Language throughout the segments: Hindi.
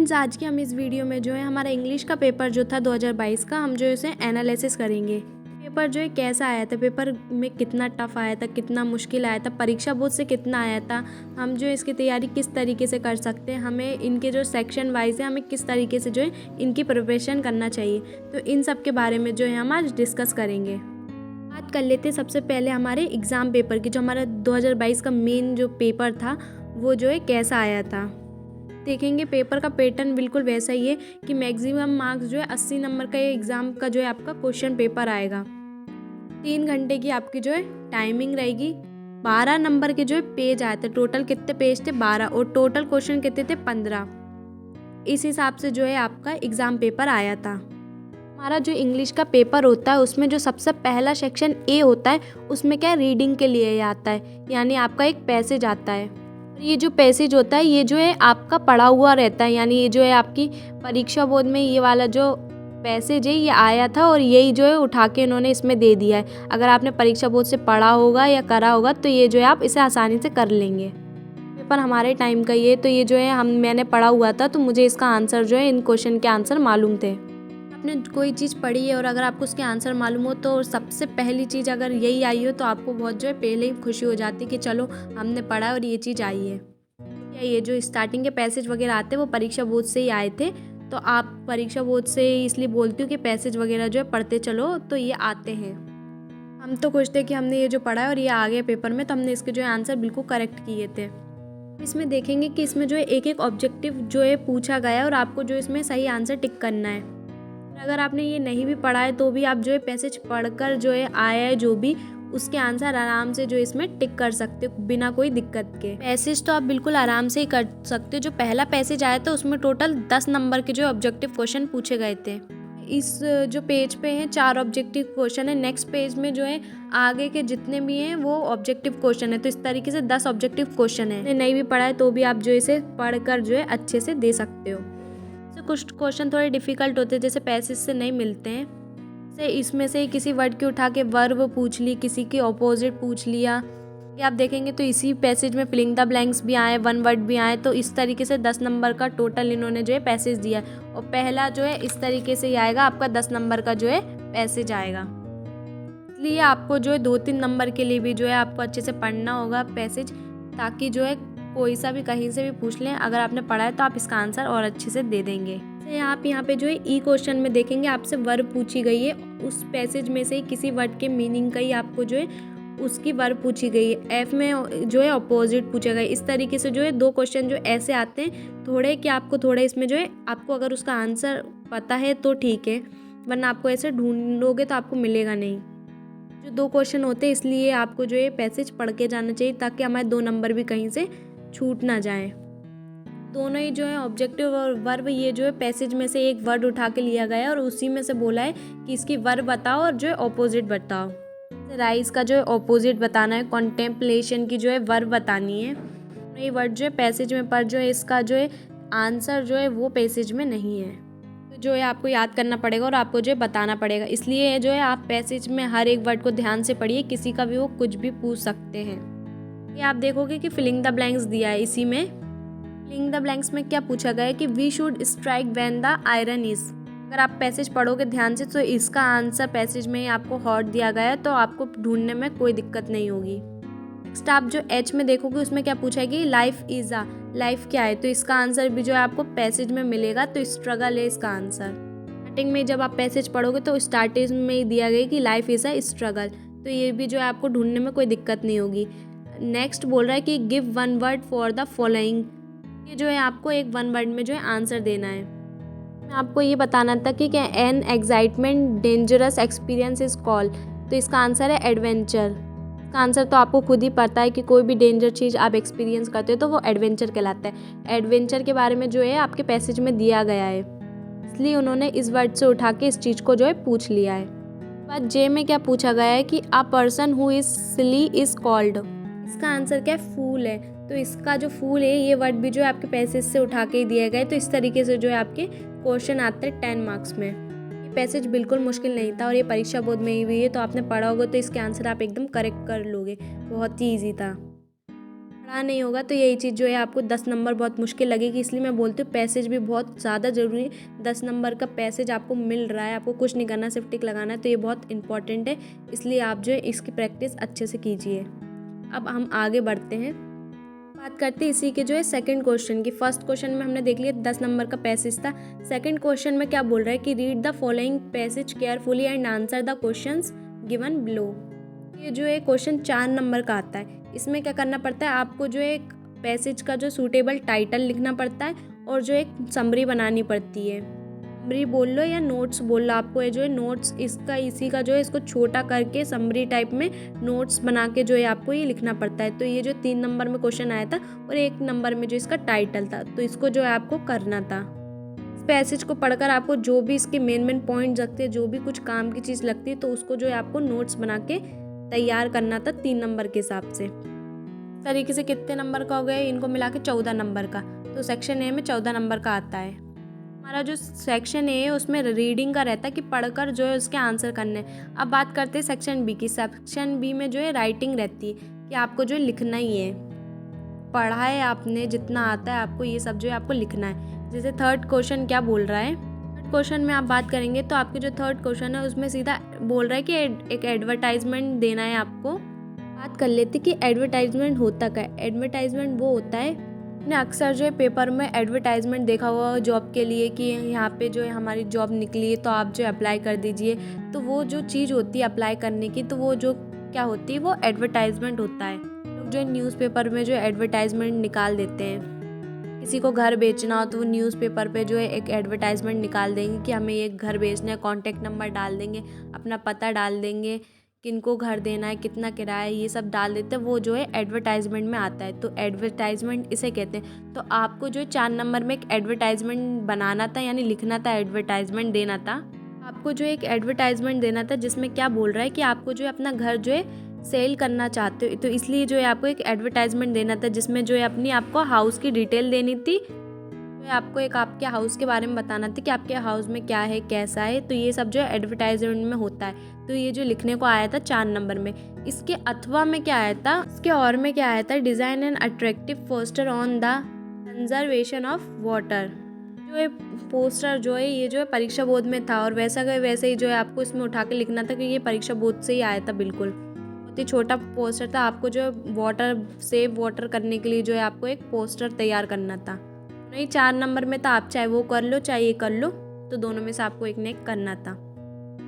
फ्रेंड्स, आज की हम इस वीडियो में जो है हमारा इंग्लिश का पेपर जो था 2022 का, हम जो है उसे एनालिसिस करेंगे। पेपर जो है कैसा आया था, पेपर में कितना टफ आया था, कितना मुश्किल आया था, परीक्षा बोर्ड से कितना आया था, हम जो है इसकी तैयारी किस तरीके से कर सकते हैं, हमें इनके जो सेक्शन वाइज है हमें किस तरीके से जो है इनकी प्रिपरेशन करना चाहिए। तो इन सब के बारे में जो है हम आज डिस्कस करेंगे। बात कर लेते हैं सबसे पहले हमारे एग्ज़ाम पेपर की। जो हमारा 2022 का मेन जो पेपर था वो जो है कैसा आया था। देखेंगे पेपर का पैटर्न बिल्कुल वैसा ही है कि मैक्सिमम मार्क्स जो है 80 नंबर का ये एग्ज़ाम का जो है आपका क्वेश्चन पेपर आएगा। 3 घंटे की आपकी जो है टाइमिंग रहेगी। 12 नंबर के जो है पेज आए थे। टोटल कितने पेज थे? 12। और टोटल क्वेश्चन कितने थे? 15। इस हिसाब से जो है आपका एग्ज़ाम पेपर आया था। हमारा जो इंग्लिश का पेपर होता है उसमें जो सबसे पहला सेक्शन ए होता है उसमें क्या रीडिंग के लिए आता है, यानी आपका एक पैसेज आता है। ये जो पैसेज होता है ये जो है आपका पढ़ा हुआ रहता है, यानी ये जो है आपकी परीक्षा बोर्ड में ये वाला जो पैसेज है ये आया था और यही जो है उठा के इन्होंने इसमें दे दिया है। अगर आपने परीक्षा बोर्ड से पढ़ा होगा या करा होगा तो ये जो है आप इसे आसानी से कर लेंगे। पेपर हमारे टाइम का ये तो ये जो है मैंने पढ़ा हुआ था तो मुझे इसका आंसर जो है इन क्वेश्चन के आंसर मालूम थे। आपने कोई चीज़ पढ़ी है और अगर आपको उसके आंसर मालूम हो तो सबसे पहली चीज़ अगर यही आई हो तो आपको बहुत जो है पहले ही खुशी हो जाती है कि चलो हमने पढ़ा है और ये चीज़ आई है। या ये जो स्टार्टिंग के पैसेज वगैरह आते हैं वो परीक्षा बोर्ड से ही आए थे, तो आप परीक्षा बोर्ड से इसलिए बोलती हूँ कि पैसेज वगैरह जो है पढ़ते चलो तो ये आते हैं। हम तो खुश थे कि हमने ये जो पढ़ा है और ये आ गया पेपर में, तो हमने इसके जो है आंसर बिल्कुल करेक्ट किए थे। इसमें देखेंगे कि इसमें जो है एक एक ऑब्जेक्टिव जो है पूछा गया है और आपको जो इसमें सही आंसर टिक करना है। अगर आपने ये नहीं भी पढ़ा है तो भी आप जो है पैसेज पढ़कर जो है आया है जो भी उसके आंसर आराम से जो इसमें टिक कर सकते हो बिना कोई दिक्कत के। पैसेज तो आप बिल्कुल आराम से ही कर सकते हो। जो पहला पैसेज आया था उसमें टोटल 10 नंबर के जो ऑब्जेक्टिव क्वेश्चन पूछे गए थे। इस जो पेज पे हैं 4 ऑब्जेक्टिव क्वेश्चन है। नेक्स्ट पेज में जो है आगे के जितने भी हैं वो ऑब्जेक्टिव क्वेश्चन है। तो इस तरीके से 10 ऑब्जेक्टिव क्वेश्चन है। नहीं भी पढ़ा है तो भी आप जो इसे पढ़कर जो है अच्छे से दे सकते हो। कुछ क्वेश्चन थोड़े डिफिकल्ट होते हैं जैसे पैसेज से नहीं मिलते हैं। से इसमें से किसी वर्ड की उठा के वर्ब पूछ ली, किसी की ऑपोजिट पूछ लिया। ये आप देखेंगे तो इसी पैसेज में फिलिंग द ब्लैंक्स भी आए, वन वर्ड भी आए। तो इस तरीके से 10 नंबर का टोटल इन्होंने जो है पैसेज दिया है और पहला जो है इस तरीके से ही आएगा, आपका 10 नंबर का जो है पैसेज आएगा। इसलिए आपको जो है 2-3 नंबर के लिए भी जो है आपको अच्छे से पढ़ना होगा पैसेज, ताकि जो है कोई सा भी कहीं से भी पूछ लें, अगर आपने पढ़ा है तो आप इसका आंसर और अच्छे से दे देंगे। आप यहाँ पे जो है ई क्वेश्चन में देखेंगे आपसे वर्ब पूछी गई है, उस पैसेज में से ही किसी वर्ड के मीनिंग का ही आपको जो है उसकी वर्ब पूछी गई है। एफ में जो है अपोजिट पूछा गया है। इस तरीके से जो है 2 क्वेश्चन जो ऐसे आते हैं थोड़े कि आपको थोड़ा इसमें जो है आपको अगर उसका आंसर पता है तो ठीक है, वरना आपको ऐसे ढूंढोगे तो आपको मिलेगा नहीं। जो 2 क्वेश्चन होते हैं इसलिए आपको जो है पैसेज पढ़ के जाना चाहिए ताकि हमारे 2 नंबर भी कहीं से छूट ना जाए। दोनों ही जो है ऑब्जेक्टिव और वर्ब ये जो है पैसेज में से एक वर्ड उठा के लिया गया है और उसी में से बोला है कि इसकी वर्ब बताओ और जो है ऑपोजिट बताओ। राइज का जो है ऑपोजिट बताना है, कॉन्टेम्पलेशन की जो है वर्ब बतानी है। ये वर्ड जो है पैसेज में पर जो है इसका जो है आंसर जो है वो पैसेज में नहीं है, तो जो है आपको याद करना पड़ेगा और आपको जो है बताना पड़ेगा। इसलिए जो है आप पैसेज में हर एक वर्ड को ध्यान से पढ़िए, किसी का भी वो कुछ भी पूछ सकते हैं। ये आप देखोगे कि फिलिंग द ब्लैंक्स दिया है। इसी में फिलिंग द ब्लैंक्स में क्या पूछा गया है कि we should strike when the iron is. अगर आप पैसेज पढ़ोगे ध्यान से तो इसका आंसर पैसेज में ही आपको हॉट दिया गया है, तो आपको ढूंढने में कोई दिक्कत नहीं होगी। नेक्स्ट आप जो एच में देखोगे उसमें क्या पूछा है कि लाइफ इज आ, लाइफ क्या है, तो इसका आंसर भी जो है आपको पैसेज में मिलेगा, तो स्ट्रगल है इसका आंसर। स्टार्टिंग में जब आप पैसेज पढ़ोगे तो स्टार्टिंग में ही दिया गया कि लाइफ इज अ स्ट्रगल, तो ये भी जो है आपको ढूंढने में कोई दिक्कत नहीं होगी। नेक्स्ट बोल रहा है कि give one word for the following. ये जो है आपको एक वन वर्ड में जो है आंसर देना है। आपको ये बताना था कि क्या an excitement dangerous experience is call, तो इसका आंसर है एडवेंचर। इसका आंसर तो आपको खुद ही पता है कि कोई भी डेंजर चीज़ आप एक्सपीरियंस करते हो तो वो एडवेंचर कहलाता है। एडवेंचर के बारे में जो है आपके पैसेज में दिया गया है, इसलिए उन्होंने इस वर्ड से उठा के इस चीज़ को जो है पूछ लिया है। बात जे में क्या पूछा गया है कि a person who is silly is called. इसका आंसर क्या है? फूल है। तो इसका जो फूल है ये वर्ड भी जो है आपके पैसेज से उठा के ही दिया गया है। तो इस तरीके से जो है आपके क्वेश्चन आते हैं 10 मार्क्स में। ये पैसेज बिल्कुल मुश्किल नहीं था और ये परीक्षा बोर्ड में ही हुई है, तो आपने पढ़ा होगा तो इसके आंसर आप एकदम करेक्ट कर लोगे। बहुत ही ईजी था। पढ़ा नहीं होगा तो यही चीज़ जो है आपको 10 नंबर बहुत मुश्किल लगेगी। इसलिए मैं बोलती हूँ पैसेज भी बहुत ज़्यादा ज़रूरी है। 10 नंबर का पैसेज आपको मिल रहा है, आपको कुछ नहीं करना, सिर्फ टिक लगाना है, तो ये बहुत इंपॉर्टेंट है। इसलिए आप जो है इसकी प्रैक्टिस अच्छे से कीजिए। अब हम आगे बढ़ते हैं, बात करते हैं इसी के जो है सेकंड क्वेश्चन की। फर्स्ट क्वेश्चन में हमने देख लिया 10 नंबर का पैसेज था। सेकंड क्वेश्चन में क्या बोल रहा है कि read the following passage carefully and answer the questions given below. ये जो है क्वेश्चन 4 नंबर का आता है। इसमें क्या करना पड़ता है, आपको जो एक पैसेज का जो सूटेबल टाइटल लिखना पड़ता है और जो एक समरी बनानी पड़ती है। समरी बोल लो या नोट्स बोल लो, आपको ये जो है नोट्स इसका इसी का जो है इसको छोटा करके समरी टाइप में नोट्स बना के जो है आपको ये लिखना पड़ता है। तो ये जो 3 नंबर में क्वेश्चन आया था और 1 नंबर में जो इसका टाइटल था, तो इसको जो है आपको करना था। इस पैसेज को पढ़कर आपको जो भी इसके मेन पॉइंट लगते हैं, जो भी कुछ काम की चीज़ लगती है, तो उसको जो है आपको नोट्स बना के तैयार करना था 3 नंबर के हिसाब से। तरीके से कितने नंबर का हो गया, इनको मिला के 14 नंबर का। तो सेक्शन ए में 14 नंबर का आता है। हमारा जो सेक्शन ए है उसमें रीडिंग का रहता है कि पढ़कर जो है उसके आंसर करने हैं। अब बात करते हैं सेक्शन बी की। सेक्शन बी में जो है राइटिंग रहती है कि आपको जो लिखना ही है, पढ़ा है आपने, जितना आता है आपको ये सब जो है आपको लिखना है। जैसे थर्ड क्वेश्चन क्या बोल रहा है, थर्ड क्वेश्चन में आप बात करेंगे तो आपके जो थर्ड क्वेश्चन है उसमें सीधा बोल रहा है कि एक एडवर्टाइजमेंट देना है आपको। बात कर लेते कि एडवर्टाइजमेंट होता क्या है। एडवर्टाइजमेंट वो होता है, आपने अक्सर जो है पेपर में एडवर्टाइजमेंट देखा हुआ जॉब के लिए कि यहाँ पे जो है हमारी जॉब निकली है तो आप जो अप्लाई कर दीजिए। तो वो जो चीज़ होती है अप्लाई करने की, तो वो जो क्या होती है वो एडवर्टाइजमेंट होता है। लोग जो है न्यूज़पेपर में जो एडवर्टाइजमेंट निकाल देते हैं। किसी को घर बेचना हो तो वो न्यूज़पेपर पे जो है एक एडवर्टाइजमेंट निकाल देंगे कि हमें ये घर बेचना है, कॉन्टैक्ट नंबर डाल देंगे, अपना पता डाल देंगे, किनको घर देना है, कितना किराया है, ये सब डाल देते हैं। वो जो है एडवर्टाइजमेंट में आता है। तो एडवर्टाइजमेंट इसे कहते हैं। तो आपको जो है 4 नंबर में एक एडवर्टाइजमेंट बनाना था, यानी लिखना था, एडवर्टाइजमेंट देना था। आपको जो एक एडवर्टाइजमेंट देना था जिसमें क्या बोल रहा है कि आपको जो है अपना घर जो है सेल करना चाहते हो, तो इसलिए जो है आपको एक एडवर्टाइजमेंट देना था जिसमें जो है अपनी आपको हाउस की डिटेल देनी थी। तो आपको एक आपके हाउस के बारे में बताना था कि आपके हाउस में क्या है, कैसा है। तो ये सब जो है एडवर्टाइजमेंट में होता है। तो ये जो लिखने को आया था 4 नंबर में। इसके अथवा में क्या आया था, इसके और में क्या आया था, design and attractive poster on the conservation of water. जो है पोस्टर जो है ये जो है परीक्षा बोर्ड में था और वैसा का वैसे ही जो है आपको इसमें उठा के लिखना था कि ये परीक्षा बोर्ड से ही आया था। बिल्कुल बहुत ही छोटा पोस्टर था। आपको जो है वाटर सेव वाटर करने के लिए जो है आपको एक पोस्टर तैयार करना था। नहीं 4 नंबर में था, आप चाहे वो कर लो चाहे ये कर लो, तो दोनों में से आपको एक ने एक करना था।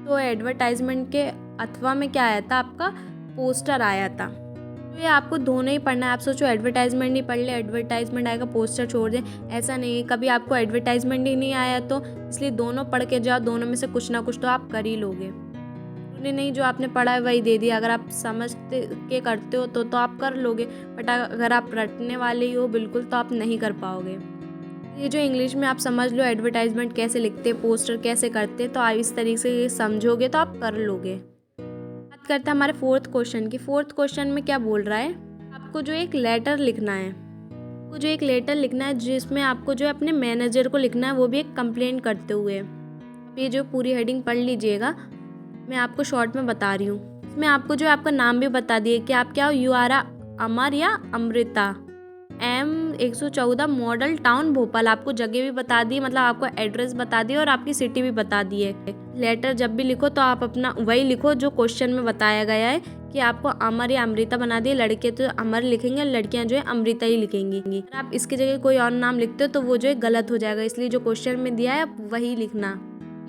तो एडवर्टाइजमेंट के अथवा में क्या आया था, आपका पोस्टर आया था। तो ये आपको दोनों ही पढ़ना है। आप सोचो एडवर्टाइजमेंट नहीं पढ़ ले, एडवर्टाइजमेंट आएगा पोस्टर छोड़ दे, ऐसा नहीं है। कभी आपको एडवर्टाइजमेंट ही नहीं आया तो इसलिए दोनों पढ़ के जाओ, दोनों में से कुछ ना कुछ तो आप कर ही लोगे। नहीं जो आपने पढ़ा है वही दे दिया, अगर आप समझ के करते हो तो आप कर लोगे, बट अगर आप रटने वाले ही हो बिल्कुल तो आप नहीं कर पाओगे। ये जो इंग्लिश में आप समझ लो एडवर्टाइजमेंट कैसे लिखते हैं, पोस्टर कैसे करते हैं, तो आप इस तरीके से समझोगे तो आप कर लोगे। बात करते हैं हमारे फोर्थ क्वेश्चन की। फोर्थ क्वेश्चन में क्या बोल रहा है, आपको जो एक लेटर लिखना है, आपको जो एक लेटर लिखना है जिसमें आपको जो अपने मैनेजर को लिखना है, वो भी एक कंप्लेंट करते हुए। आप ये जो पूरी हेडिंग पढ़ लीजिएगा, मैं आपको शॉर्ट में बता रही हूँ। इसमें आपको जो आपका नाम भी बता दिए कि आप क्या हो, यू आर अमर या Amrita, M114 model town Bhopal. आपको जगह भी बता दी, मतलब आपको एड्रेस बता दिए और आपकी सिटी भी बता दी है। लेटर जब भी लिखो तो आप अपना वही लिखो जो क्वेश्चन में बताया गया है कि आपको अमर या अमृता बना दिए। लड़के तो अमर लिखेंगे, लड़कियां जो है अमृता ही लिखेंगी। अगर आप इसकी जगह कोई और नाम लिखते हो तो वो जो है गलत हो जाएगा, इसलिए जो क्वेश्चन में दिया है आप वही लिखना।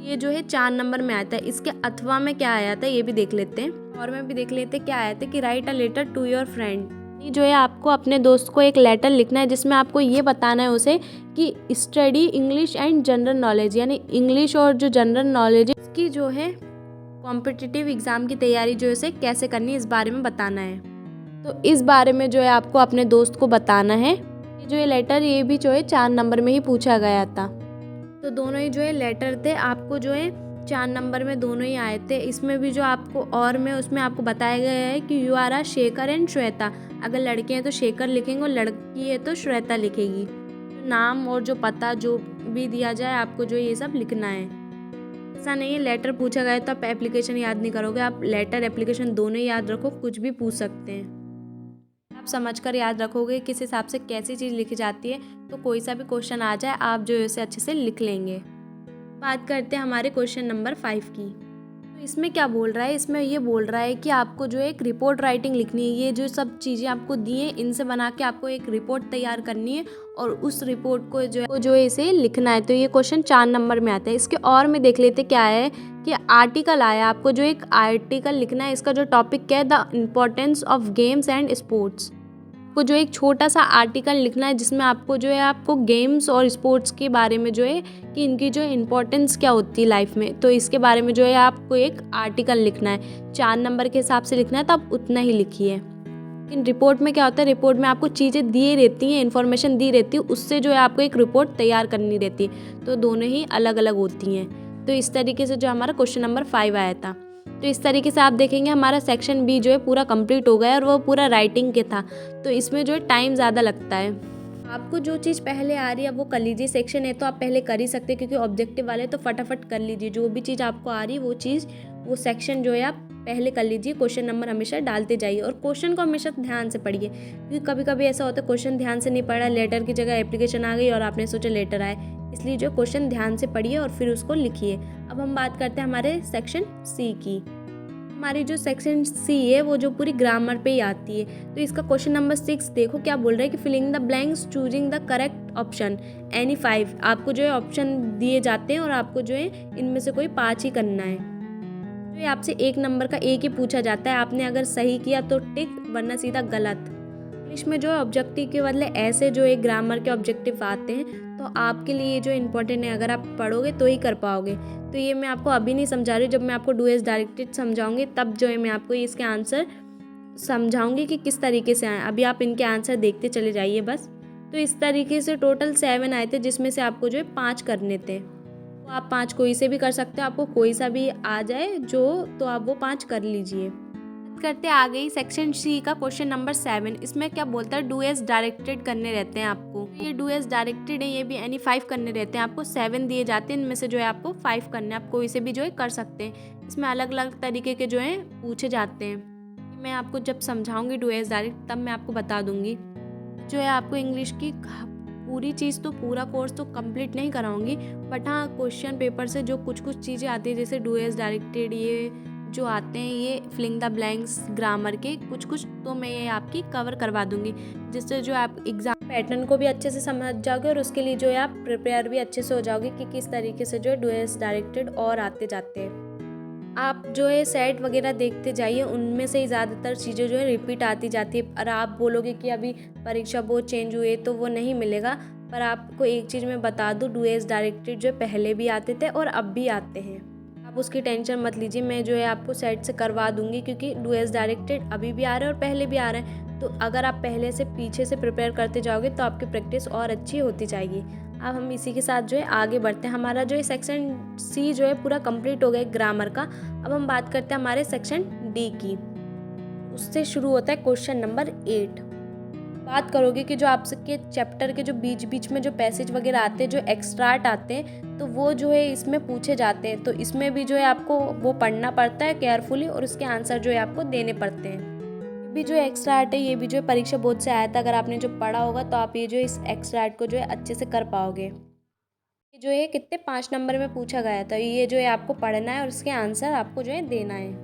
ये जो है 4 नंबर में आता है। इसके अथवा में क्या आया था ये भी देख लेते हैं, और में भी देख लेते हैं क्या आया था कि write a letter to your friend. जो है आपको अपने दोस्त को एक लेटर लिखना है जिसमें आपको ये बताना है उसे कि study English and general knowledge, यानी इंग्लिश और जो जनरल नॉलेज है इसकी जो है कॉम्पिटिटिव एग्ज़ाम की तैयारी जो है उसे कैसे करनी है, इस बारे में बताना है। तो इस बारे में जो है आपको अपने दोस्त को बताना है। ये जो है लेटर ये भी जो है 4 नंबर में ही पूछा गया था। तो दोनों ही जो है लेटर थे, आपको जो है 4 नंबर में दोनों ही आए थे। इसमें भी जो आपको और में उसमें आपको बताया गया है कि you are Shekhar and Shweta. अगर लड़के हैं तो शेखर लिखेंगे और लड़की है तो श्वेता लिखेगी। नाम और जो पता जो भी दिया जाए आपको जो ये सब लिखना है। ऐसा नहीं है लेटर पूछा गया तो आप एप्लीकेशन याद नहीं करोगे, आप लेटर एप्लीकेशन दोनों ही याद रखो, कुछ भी पूछ सकते हैं। आप आप समझ कर याद रखोगे किस हिसाब से कैसी चीज़ लिखी जाती है, तो कोई सा भी क्वेश्चन आ जाए आप जो है उसे अच्छे से लिख लेंगे। बात करते हैं हमारे क्वेश्चन नंबर 5 की। तो इसमें क्या बोल रहा है, इसमें ये बोल रहा है कि आपको जो है एक रिपोर्ट राइटिंग लिखनी है। ये जो सब चीज़ें आपको दी हैं इनसे बना के आपको एक रिपोर्ट तैयार करनी है और उस रिपोर्ट को जो है इसे लिखना है। तो ये क्वेश्चन 4 नंबर में आता है। इसके और में देख लेते क्या है कि आर्टिकल आया, आपको जो एक आर्टिकल लिखना है। इसका जो टॉपिक क्या है, the importance of games and sports. आपको जो एक छोटा सा आर्टिकल लिखना है जिसमें आपको जो है आपको गेम्स और स्पोर्ट्स के बारे में जो है कि इनकी जो इम्पोर्टेंस क्या होती है लाइफ में, तो इसके बारे में जो है आपको एक आर्टिकल लिखना है। 4 नंबर के हिसाब से लिखना है तो आप उतना ही लिखिए। लेकिन रिपोर्ट में क्या होता है, रिपोर्ट में आपको चीज़ें दी रहती हैं, इन्फॉर्मेशन दी रहती है, उससे जो है आपको एक रिपोर्ट तैयार करनी रहती है। तो दोनों ही अलग अलग होती हैं। तो इस तरीके से जो हमारा क्वेश्चन नंबर 5 आया था। तो इस तरीके से आप देखेंगे हमारा सेक्शन बी जो है पूरा कंप्लीट हो गया और वो पूरा राइटिंग के था। तो इसमें जो है टाइम ज़्यादा लगता है। आपको जो चीज़ पहले आ रही है वो कर लीजिए। सेक्शन है तो आप पहले कर ही सकते हैं क्योंकि ऑब्जेक्टिव वाले तो फटाफट कर लीजिए। जो भी चीज़ आपको आ रही है वो सेक्शन जो है आप पहले कर लीजिए। क्वेश्चन नंबर हमेशा डालते जाइए और क्वेश्चन को हमेशा ध्यान से पढ़िए, क्योंकि कभी कभी ऐसा होता है क्वेश्चन ध्यान से नहीं पढ़ा, लेटर की जगह एप्लीकेशन आ गई और आपने सोचा लेटर आए। इसलिए जो क्वेश्चन ध्यान से पढ़िए और फिर उसको लिखिए। अब हम बात करते हैं हमारे सेक्शन सी की। हमारी जो सेक्शन सी है वो जो पूरी ग्रामर पे ही आती है। तो इसका क्वेश्चन नंबर 6 देखो क्या बोल रहा है कि filling the blanks, choosing the correct option any 5। आपको जो है ऑप्शन दिए जाते हैं और आपको जो है इनमें से कोई 5 ही करना है। तो ये आपसे 1 नंबर का एक ही पूछा जाता है। आपने अगर सही किया तो टिक, वरना सीधा गलत। इंग्लिश में जो है ऑब्जेक्टिव के बदले ऐसे जो है ग्रामर के ऑब्जेक्टिव आते हैं, तो आपके लिए जो इम्पोर्टेंट है, अगर आप पढ़ोगे तो ही कर पाओगे। तो ये मैं आपको अभी नहीं समझा रही, जब मैं आपको डू एज डायरेक्टेड समझाऊंगी तब जो है मैं आपको इसके आंसर समझाऊंगी कि किस तरीके से आए। अभी आप इनके आंसर देखते चले जाइए बस। तो इस तरीके से टोटल 7 आए थे, जिसमें से आपको जो है 5 करने थे। तो आप 5 कोई से भी कर सकते हो, आपको कोई सा भी आ जाए जो, तो आप वो 5 कर लीजिए। करते आ गई सेक्शन सी का क्वेश्चन नंबर 7। इसमें क्या बोलता है, डू एज डायरेक्टेड करने रहते हैं आपको। ये डू एज डायरेक्टेड है, ये भी एनी 5 करने रहते हैं। आपको 7 दिए जाते हैं, इनमें से जो है आपको 5 करने, आप कोई से भी जो है कर सकते हैं। इसमें अलग अलग तरीके के जो है पूछे जाते हैं। मैं आपको जब समझाऊंगी डू एज डायरेक्ट तब मैं आपको बता दूंगी। जो है आपको इंग्लिश की पूरी चीज़ तो पूरा कोर्स तो कंप्लीट नहीं कराऊंगी, बट हाँ क्वेश्चन पेपर से जो कुछ कुछ चीज़ें आती है जैसे डू एज डायरेक्टेड ये जो आते हैं, ये फिलिंग द ब्लैंक्स ग्रामर के कुछ कुछ, तो मैं ये आपकी कवर करवा दूंगी, जिससे जो आप एग्जाम पैटर्न को भी अच्छे से समझ जाओगे और उसके लिए जो है आप प्रिपेयर भी अच्छे से हो जाओगे कि किस तरीके से जो है डू एज डायरेक्टेड और आते जाते हैं। आप जो है सेट वगैरह देखते जाइए, उनमें से ही ज़्यादातर चीज़ें जो है रिपीट आती जाती है। और आप बोलोगे कि अभी परीक्षा बहुत चेंज हुए तो वो नहीं मिलेगा, पर आपको एक चीज़ मैं बता दूँ, डू एज डायरेक्टेड जो पहले भी आते थे और अब भी आते हैं। आप उसकी टेंशन मत लीजिए, मैं जो है आपको सेट से करवा दूंगी, क्योंकि डू एज डायरेक्टेड अभी भी आ रहे हैं और पहले भी आ रहे हैं। तो अगर आप पहले से पीछे से प्रिपेयर करते जाओगे तो आपकी प्रैक्टिस और अच्छी होती जाएगी। अब हम इसी के साथ जो है आगे बढ़ते हैं। हमारा जो है सेक्शन सी जो है पूरा कंप्लीट हो गया ग्रामर का। अब हम बात करते हैं हमारे सेक्शन डी की। उससे शुरू होता है क्वेश्चन नंबर 8। बात करोगे कि जो आपके चैप्टर के जो बीच बीच में जो पैसेज वगैरह आते हैं, जो एक्स्ट्राट आते हैं, तो वो जो है इसमें पूछे जाते हैं। तो इसमें भी जो है आपको वो पढ़ना पड़ता है केयरफुली और उसके आंसर जो है आपको देने पड़ते हैं। ये भी जो एक्स्ट्राट है, ये भी जो है परीक्षा बोर्ड से आया था। अगर आपने जो पढ़ा होगा तो आप ये जो इस एक्स्ट्राट को जो है अच्छे से कर पाओगे। ये जो है कितने 5 नंबर में पूछा गया था। ये जो है आपको पढ़ना है और उसके आंसर आपको जो है देना है।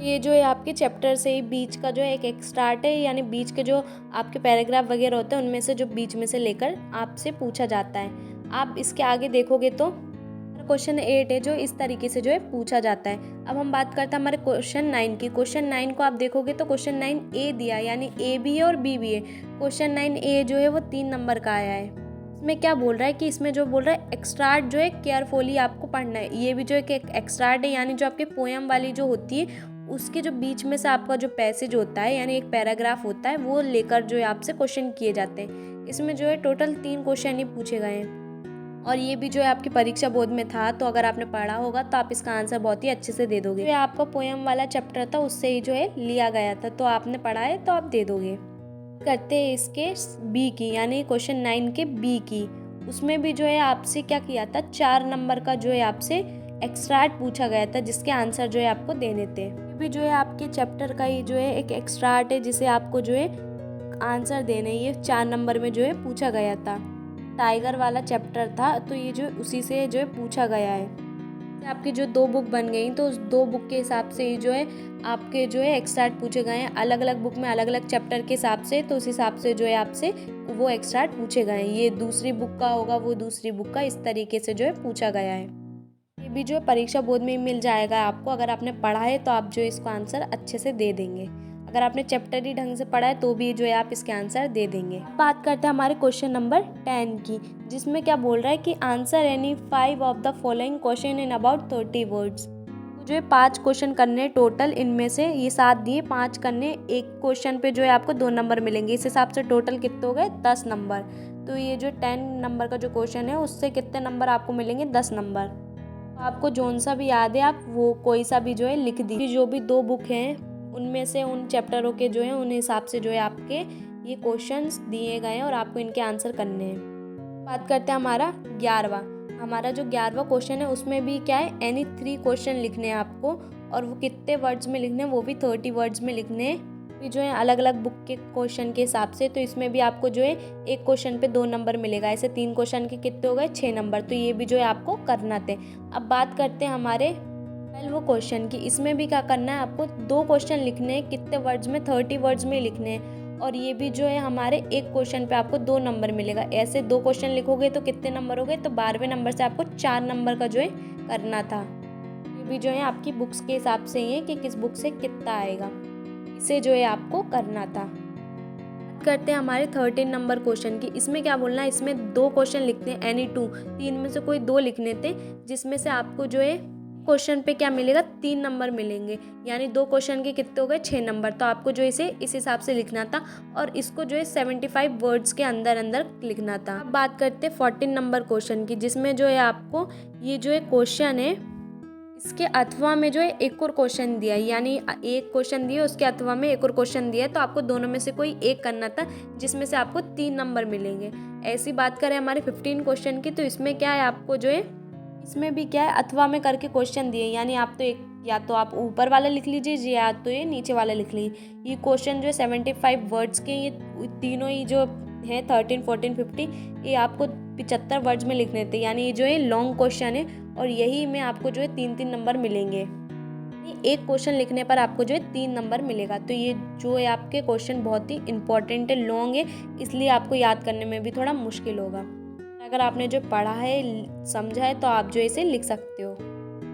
ये जो है आपके चैप्टर से ही बीच का जो है एक एक्स्ट्राट है, यानी बीच के जो आपके पैराग्राफ वगैरह होते हैं उनमें से जो बीच में से लेकर आपसे पूछा जाता है। आप इसके आगे देखोगे तो क्वेश्चन 8 है जो इस तरीके से जो है पूछा जाता है। अब हम बात करते हैं हमारे क्वेश्चन 9 की। क्वेश्चन 9 को आप देखोगे तो क्वेश्चन 9 ए दिया, यानी ए भी है और बी भी है। क्वेश्चन 9 ए जो है वो 3 नंबर का आया है। इसमें क्या बोल रहा है कि इसमें जो बोल रहा है एक्स्ट्राट जो है केयरफुली आपको पढ़ना है। ये भी जो एक एक्स्ट्राट है, यानी जो आपके पोएम वाली जो होती है उसके जो बीच में से आपका जो पैसेज होता है, यानी एक पैराग्राफ होता है, वो लेकर जो है आपसे क्वेश्चन किए जाते हैं। इसमें जो है टोटल 3 क्वेश्चन ही पूछे गए हैं और ये भी जो है आपकी परीक्षा बोर्ड में था। तो अगर आपने पढ़ा होगा तो आप इसका आंसर बहुत ही अच्छे से दे दोगे। जो आपका पोएम वाला चैप्टर था उससे ही जो है लिया गया था, तो आपने पढ़ा है तो आप दे दोगे। करते हैं इसके बी की, यानी क्वेश्चन 9 के बी की। उसमें भी जो है आपसे क्या किया था, 4 नंबर का जो है आपसे एक्स्ट्राट पूछा गया था, जिसके आंसर जो है आपको देने थे। भी जो है आपके चैप्टर का ही जो है एक एक्स्ट्रा आर्ट है, जिसे आपको जो है आंसर देने, ये 4 नंबर में जो है पूछा गया था। टाइगर वाला चैप्टर था, तो ये जो उसी से जो है पूछा गया है। आपकी जो 2 बुक बन गई, तो उस 2 बुक के हिसाब से ही जो है आपके जो है एक्स्ट्रा आर्ट पूछे गए हैं। अलग अलग बुक में अलग अलग चैप्टर के हिसाब से, तो उस हिसाब से जो है आपसे वो एक्स्ट्रा आर्ट पूछे गए हैं। ये दूसरी बुक का होगा, वो दूसरी बुक का, इस तरीके से जो है पूछा गया है। ये भी जो है परीक्षा बोर्ड में मिल जाएगा आपको। अगर आपने पढ़ा है तो आप जो इसको आंसर अच्छे से दे देंगे। अगर आपने चैप्टर ही ढंग से पढ़ा है तो भी जो है आप इसके आंसर दे देंगे। बात करते हैं हमारे क्वेश्चन नंबर 10 की, जिसमें क्या बोल रहा है कि answer any 5 of the following question in about 30 words. जो है 5 क्वेश्चन करने टोटल, इनमें से ये 7 दिए, 5 करने, एक क्वेश्चन पे जो है आपको 2 नंबर मिलेंगे। इस हिसाब से टोटल कितने हो गए, 10 नंबर। तो ये जो 10 नंबर का जो क्वेश्चन है उससे कितने नंबर आपको मिलेंगे, 10 नंबर। आपको जोन सा भी याद है, आप वो कोई सा भी जो है लिख दी। जो भी 2 बुक हैं उनमें से उन चैप्टरों के जो है उन हिसाब से जो है आपके ये क्वेश्चंस दिए गए हैं और आपको इनके आंसर करने हैं। बात करते हैं हमारा 11वां। हमारा जो 11वां क्वेश्चन है उसमें भी क्या है, एनी 3 क्वेश्चन लिखने हैं आपको, और वो कितने वर्ड्स में लिखने हैं, वो भी 30 वर्ड्स में लिखने हैं। भी जो है अलग अलग बुक के क्वेश्चन के हिसाब से, तो इसमें भी आपको जो है एक क्वेश्चन पे 2 नंबर मिलेगा। ऐसे 3 क्वेश्चन के कितने हो गए, 6 नंबर। तो ये भी जो है आपको करना थे। अब बात करते हैं हमारे 12 क्वेश्चन की। इसमें भी क्या करना है, आपको 2 क्वेश्चन लिखने हैं, कितने वर्ड्स में, 30 वर्ड्स में लिखने हैं। और ये भी जो है हमारे एक क्वेश्चन पे आपको 2 नंबर मिलेगा। ऐसे 2 क्वेश्चन लिखोगे तो कितने नंबर हो गए, तो 12वें नंबर से आपको 4 नंबर का जो है करना था। ये भी जो है आपकी बुक्स के हिसाब से ही है कि किस बुक से कितना आएगा, इसे जो है आपको करना था। करते हैं हमारे 13 नंबर क्वेश्चन की। इसमें क्या बोलना है, इसमें 2 क्वेश्चन लिखते हैं, एनी 2, 3 में से कोई 2 लिखने थे, जिसमें से आपको जो है क्वेश्चन पे क्या मिलेगा, 3 नंबर मिलेंगे। यानी 2 क्वेश्चन के कितने हो गए, 6 नंबर। तो आपको जो इसे इस हिसाब से लिखना था, और इसको जो है 75 वर्ड्स के अंदर अंदर लिखना था। अब बात करते हैं 14 नंबर क्वेश्चन की, जिसमें जो है आपको ये जो है क्वेश्चन है, इसके अथवा में जो है एक और क्वेश्चन दिया है, यानी एक क्वेश्चन दिया उसके अथवा में एक और क्वेश्चन दिया है। तो आपको दोनों में से कोई एक करना था, जिसमें से आपको 3 नंबर मिलेंगे। ऐसी बात करें हमारे 15 क्वेश्चन की, तो इसमें क्या है, आपको जो है इसमें भी क्या है, अथवा में करके क्वेश्चन दिए, यानी आप तो एक, या तो आप ऊपर वाला लिख लीजिए या तो ये नीचे वाला लिख लीजिए। ये क्वेश्चन जो है 75 वर्ड्स के, ये तीनों ही जो है 13, 14, 50, ये आपको 75 वर्ड्स में लिखने थे। यानी ये जो है लॉन्ग क्वेश्चन है, और यही में आपको जो है 3-3 नंबर मिलेंगे। एक क्वेश्चन लिखने पर आपको जो है 3 नंबर मिलेगा। तो ये जो है आपके क्वेश्चन बहुत ही इंपॉर्टेंट है, लॉन्ग है, इसलिए आपको याद करने में भी थोड़ा मुश्किल होगा। अगर आपने जो पढ़ा है, समझा है, तो आप जो इसे लिख सकते हो।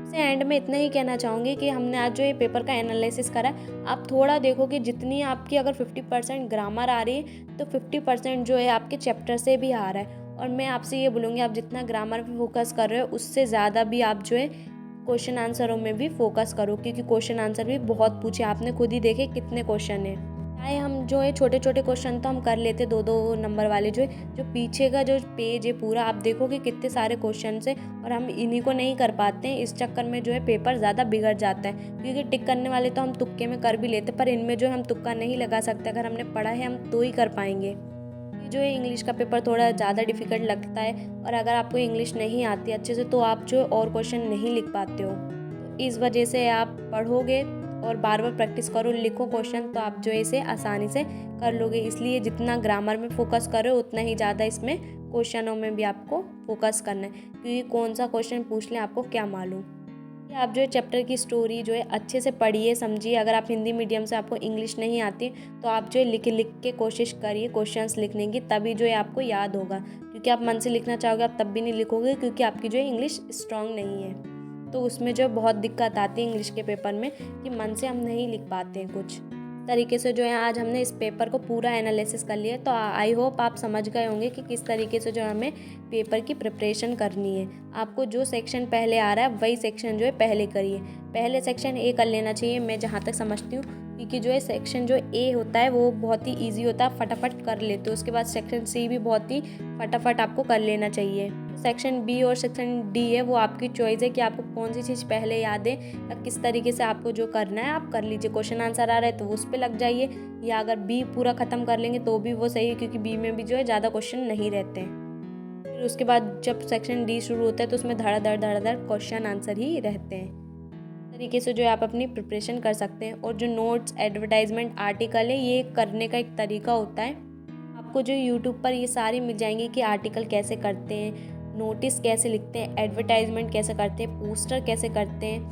से एंड में इतना ही कहना चाहूँगी कि हमने आज जो ये पेपर का एनालिसिस करा, आप थोड़ा देखो कि जितनी आपकी अगर 50% ग्रामर आ रही है, तो 50% जो है आपके चैप्टर से भी आ रहा है। और मैं आपसे ये बोलूँगी, आप जितना ग्रामर पे फोकस कर रहे हो, उससे ज़्यादा भी आप जो है क्वेश्चन आंसरों में भी फोकस करो, क्योंकि क्वेश्चन आंसर भी बहुत पूछे। आपने खुद ही देखे कितने क्वेश्चन है। चाहे हम जो है छोटे छोटे क्वेश्चन तो हम कर लेते, 2-2 नंबर वाले, जो पीछे का जो पेज है पूरा, आप देखोगे कितने सारे क्वेश्चन है, और हम इन्हीं को नहीं कर पाते हैं। इस चक्कर में जो है पेपर ज़्यादा बिगड़ जाता है, क्योंकि टिक करने वाले तो हम तुक्के में कर भी लेते, पर इनमें जो हम तुक्का नहीं लगा सकते। अगर हमने पढ़ा है हम तो ही कर पाएंगे। ये जो है इंग्लिश का पेपर थोड़ा ज़्यादा डिफिकल्ट लगता है, और अगर आपको इंग्लिश नहीं आती अच्छे से, तो आप जो और क्वेश्चन नहीं लिख पाते हो। तो इस वजह से आप पढ़ोगे और बार बार प्रैक्टिस करो, लिखो क्वेश्चन, तो आप जो है इसे आसानी से कर लोगे। इसलिए जितना ग्रामर में फोकस करो, उतना ही ज़्यादा इसमें क्वेश्चनों में भी आपको फोकस करना है, क्योंकि कौन सा क्वेश्चन पूछ लें आपको क्या मालूम। आप जो है चैप्टर की स्टोरी जो है अच्छे से पढ़िए, समझिए। अगर आप हिंदी मीडियम से, आपको इंग्लिश नहीं आती, तो आप जो है लिख के कोशिश करिए क्वेश्चंस लिखने की, तभी जो है आपको याद होगा। क्योंकि आप मन से लिखना चाहोगे, आप तब भी नहीं लिखोगे, क्योंकि आपकी जो है इंग्लिश स्ट्रांग नहीं है। तो उसमें जो बहुत दिक्कत आती है इंग्लिश के पेपर में, कि मन से हम नहीं लिख पाते हैं कुछ तरीके से। जो है आज हमने इस पेपर को पूरा एनालिसिस कर लिया, तो आई होप आप समझ गए होंगे कि किस तरीके से जो हमें पेपर की प्रिपरेशन करनी है। आपको जो सेक्शन पहले आ रहा है वही सेक्शन जो है पहले करिए। पहले सेक्शन ए कर लेना चाहिए, मैं जहाँ तक समझती हूँ, क्योंकि जो है सेक्शन जो ए होता है वो बहुत ही ईजी होता है, फटाफट कर लेते हो। उसके बाद सेक्शन सी भी बहुत ही फटाफट आपको कर लेना चाहिए। सेक्शन बी और सेक्शन डी है, वो आपकी चॉइस है कि आपको कौन सी चीज़ पहले याद है, या किस तरीके से आपको जो करना है आप कर लीजिए। क्वेश्चन आंसर आ रहा है तो उस पर लग जाइए, या अगर बी पूरा ख़त्म कर लेंगे तो भी वो सही है, क्योंकि बी में भी जो है ज़्यादा क्वेश्चन नहीं रहते हैं। फिर उसके बाद जब सेक्शन डी शुरू होता है, तो उसमें धड़ाधड़ क्वेश्चन आंसर ही रहते हैं। तरीके से जो है आप अपनी प्रिपरेशन कर सकते हैं। और जो नोट्स, एडवर्टाइजमेंट, आर्टिकल है, ये करने का एक तरीका होता है। आपको जो यूट्यूब पर ये सारी मिल जाएंगी कि आर्टिकल कैसे करते हैं, नोटिस कैसे लिखते हैं, एडवर्टाइजमेंट कैसे करते हैं, पोस्टर कैसे करते हैं।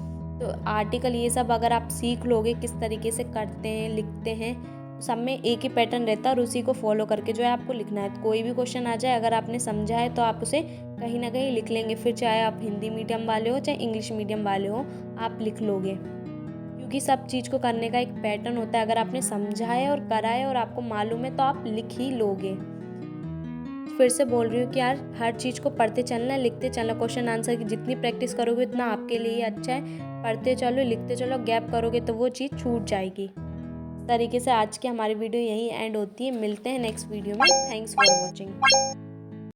तो आर्टिकल ये सब अगर आप सीख लोगे किस तरीके से करते हैं, लिखते हैं, सब में एक ही पैटर्न रहता है और उसी को फॉलो करके जो है आपको लिखना है। तो कोई भी क्वेश्चन आ जाए, अगर आपने समझा है तो आप उसे कहीं ना कहीं लिख लेंगे। फिर चाहे आप हिंदी मीडियम वाले हो चाहे इंग्लिश मीडियम वाले हो, आप लिख लोगे, क्योंकि सब चीज़ को करने का एक पैटर्न होता है। अगर आपने समझा है और करा है और आपको मालूम है तो आप लिख ही लोगे। फिर से बोल रही हूँ कि यार हर चीज़ को पढ़ते चलना है, लिखते चलना। क्वेश्चन आंसर की जितनी प्रैक्टिस करोगे उतना आपके लिए अच्छा है। पढ़ते चलो, लिखते चलो, गैप करोगे तो वो चीज़ छूट जाएगी। इस तरीके से आज की हमारी वीडियो यहीं एंड होती है। मिलते हैं नेक्स्ट वीडियो में। Thanks for watching.